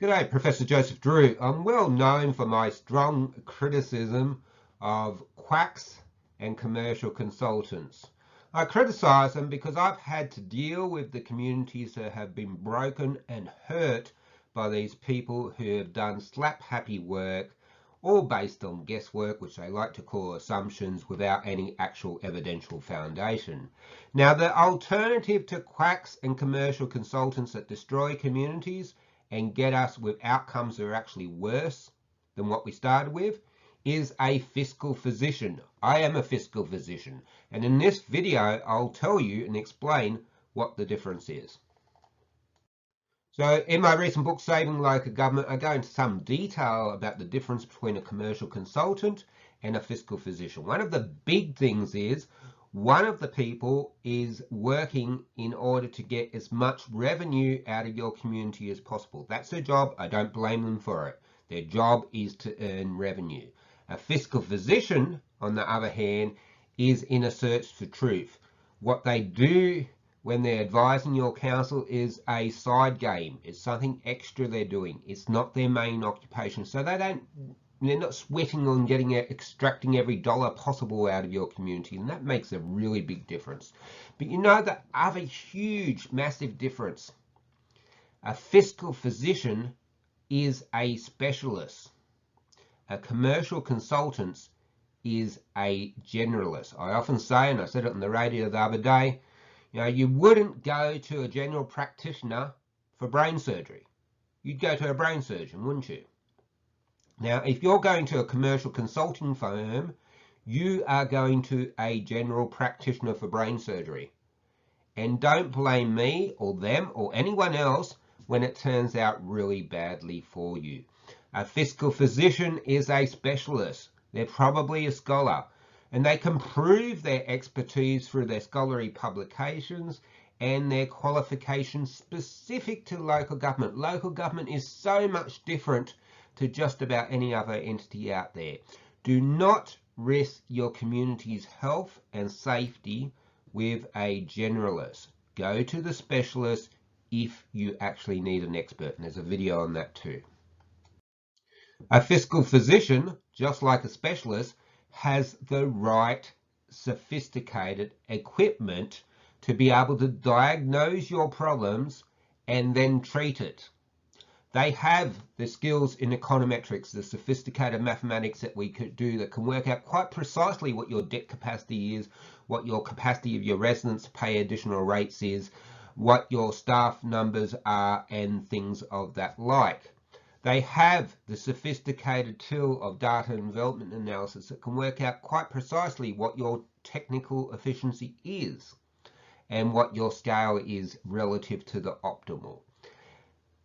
G'day, Professor Joseph Drew. I'm well known for my strong criticism of quacks and commercial consultants. I criticise them because I've had to deal with the communities that have been broken and hurt by these people who have done slap-happy work, all based on guesswork, which they like to call assumptions, without any actual evidential foundation. Now, the alternative to quacks and commercial consultants that destroy communities and get us with outcomes that are actually worse than what we started with is a fiscal physician. I am a fiscal physician, and in this video I'll tell you and explain what the difference is. So in my recent book, Saving Like a Government, I go into some detail about the difference between a commercial consultant and a fiscal physician. One of the big things is one of the people is working in order to get as much revenue out of your community as possible. That's their job. I don't blame them for it. Their job is to earn revenue. A fiscal physician, on the other hand, is in a search for truth. What they do when they're advising your council is a side game. It's something extra they're doing. It's not their main occupation. So they're not sweating on extracting every dollar possible out of your community, and that makes a really big difference. But you know the other huge, massive difference. A fiscal physician is a specialist. A commercial consultant is a generalist. I often say, and I said it on the radio the other day, you wouldn't go to a general practitioner for brain surgery. You'd go to a brain surgeon, wouldn't you? Now, if you're going to a commercial consulting firm, you are going to a general practitioner for brain surgery. And don't blame me or them or anyone else when it turns out really badly for you. A fiscal physician is a specialist. They're probably a scholar, and they can prove their expertise through their scholarly publications and their qualifications specific to local government. Local government is so much different to just about any other entity out there. Do not risk your community's health and safety with a generalist. Go to the specialist if you actually need an expert, and there's a video on that too. A fiscal physician, just like a specialist, has the right sophisticated equipment to be able to diagnose your problems and then treat it. They have the skills in econometrics, the sophisticated mathematics that we could do that can work out quite precisely what your debt capacity is, what your capacity of your residents to pay additional rates is, what your staff numbers are, and things of that like. They have the sophisticated tool of data and development analysis that can work out quite precisely what your technical efficiency is and what your scale is relative to the optimal.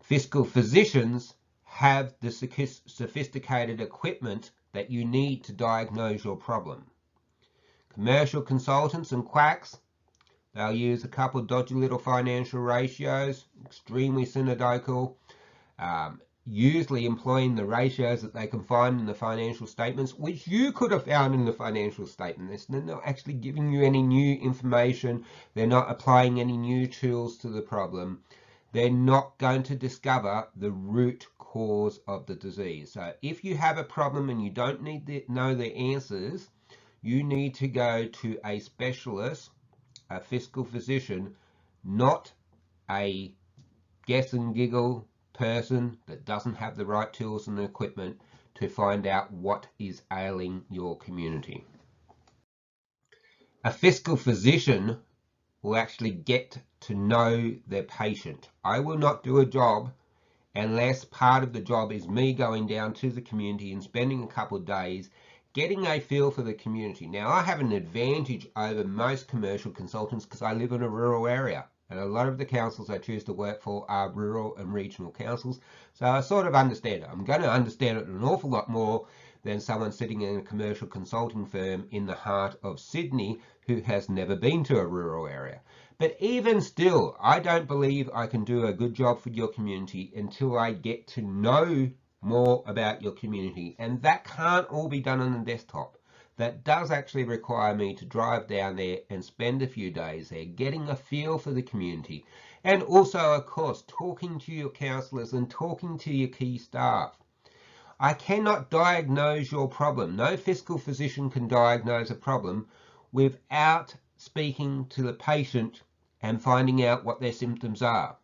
Fiscal physicians have the sophisticated equipment that you need to diagnose your problem. Commercial consultants and quacks, they'll use a couple of dodgy little financial ratios, extremely synodical, usually employing the ratios that they can find in the financial statements, which you could have found in the financial statements. They're not actually giving you any new information. They're not applying any new tools to the problem. They're not going to discover the root cause of the disease. So if you have a problem and you don't need to know the answers, you need to go to a specialist, a fiscal physician, not a guess and giggle person that doesn't have the right tools and equipment to find out what is ailing your community. A fiscal physician will actually get to know their patient. I will not do a job unless part of the job is me going down to the community and spending a couple of days getting a feel for the community. Now, I have an advantage over most commercial consultants because I live in a rural area. And a lot of the councils I choose to work for are rural and regional councils. So I sort of understand it. I'm going to understand it an awful lot more than someone sitting in a commercial consulting firm in the heart of Sydney who has never been to a rural area. But even still, I don't believe I can do a good job for your community until I get to know more about your community. And that can't all be done on the desktop. That does actually require me to drive down there and spend a few days there getting a feel for the community And also, of course, talking to your counsellors and talking to your key staff. I cannot diagnose your problem. No fiscal physician can diagnose a problem without speaking to the patient and finding out what their symptoms are.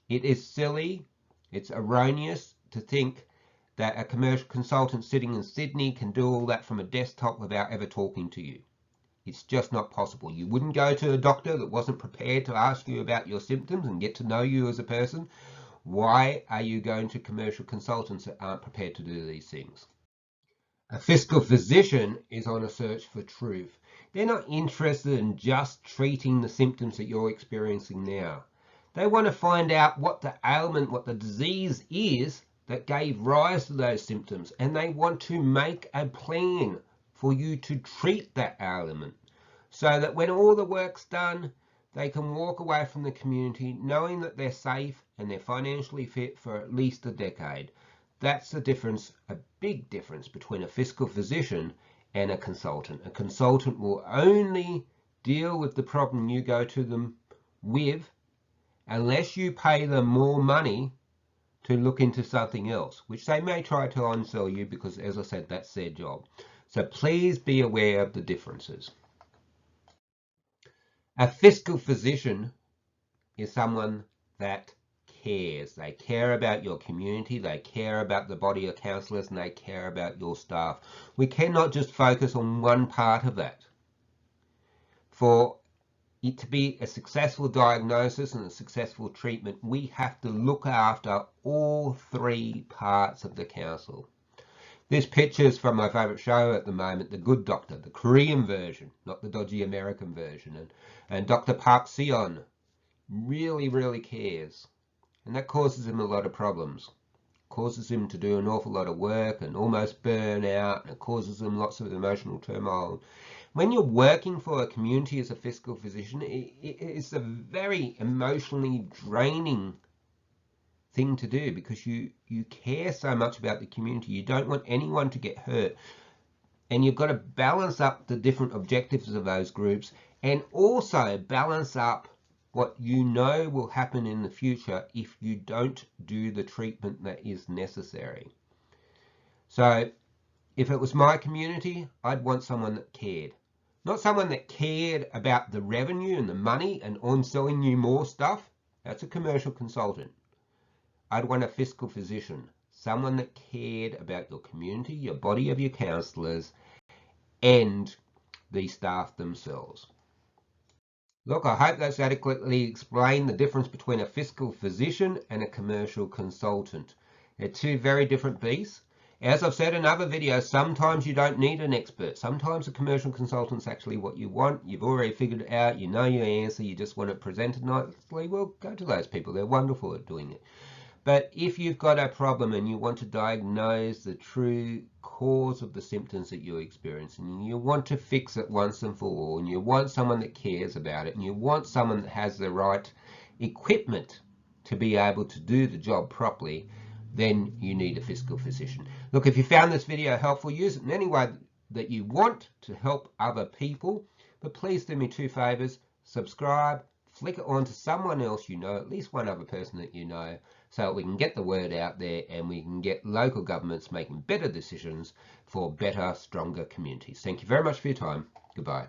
It is silly, it's erroneous to think that a commercial consultant sitting in Sydney can do all that from a desktop without ever talking to you. It's just not possible. You wouldn't go to a doctor that wasn't prepared to ask you about your symptoms and get to know you as a person. Why are you going to commercial consultants that aren't prepared to do these things? A fiscal physician is on a search for truth. They're not interested in just treating the symptoms that you're experiencing now. They want to find out what the ailment, what the disease is that gave rise to those symptoms, and they want to make a plan for you to treat that ailment so that when all the work's done, they can walk away from the community knowing that they're safe and they're financially fit for at least a decade. That's the difference, a big difference between a fiscal physician and a consultant. A consultant will only deal with the problem you go to them with unless you pay them more money to look into something else, which they may try to onsell you because, as I said, that's their job. So please be aware of the differences. A fiscal physician is someone that cares. They care about your community, they care about the body of counsellors, and they care about your staff. We cannot just focus on one part of that. For it to be a successful diagnosis and a successful treatment, we have to look after all three parts of the counsel. This picture is from my favourite show at the moment, The Good Doctor, the Korean version, not the dodgy American version. And Dr. Park Seon really cares. And that causes him a lot of problems. It causes him to do an awful lot of work and almost burn out. And it causes him lots of emotional turmoil. When you're working for a community as a fiscal physician, it's a very emotionally draining thing to do because you care so much about the community. You don't want anyone to get hurt, and you've got to balance up the different objectives of those groups and also balance up what you know will happen in the future if you don't do the treatment that is necessary. So if it was my community, I'd want someone that cared. Not someone that cared about the revenue and the money and on selling you more stuff. That's a commercial consultant. I'd want a fiscal physician, someone that cared about your community, your body of your counsellors, and the staff themselves. Look, I hope that's adequately explained the difference between a fiscal physician and a commercial consultant. They're two very different beasts. As I've said in other videos, sometimes you don't need an expert. Sometimes a commercial consultant's actually what you want. You've already figured it out. You know your answer. You just want it presented nicely. Well, go to those people. They're wonderful at doing it. But if you've got a problem and you want to diagnose the true cause of the symptoms that you're experiencing, and you want to fix it once and for all, and you want someone that cares about it, and you want someone that has the right equipment to be able to do the job properly, then you need a fiscal physician. Look, if you found this video helpful, use it in any way that you want to help other people, but please do me two favors: subscribe, flick it on to someone else you know, at least one other person that you know, so that we can get the word out there and we can get local governments making better decisions for better, stronger communities. Thank you very much for your time. Goodbye.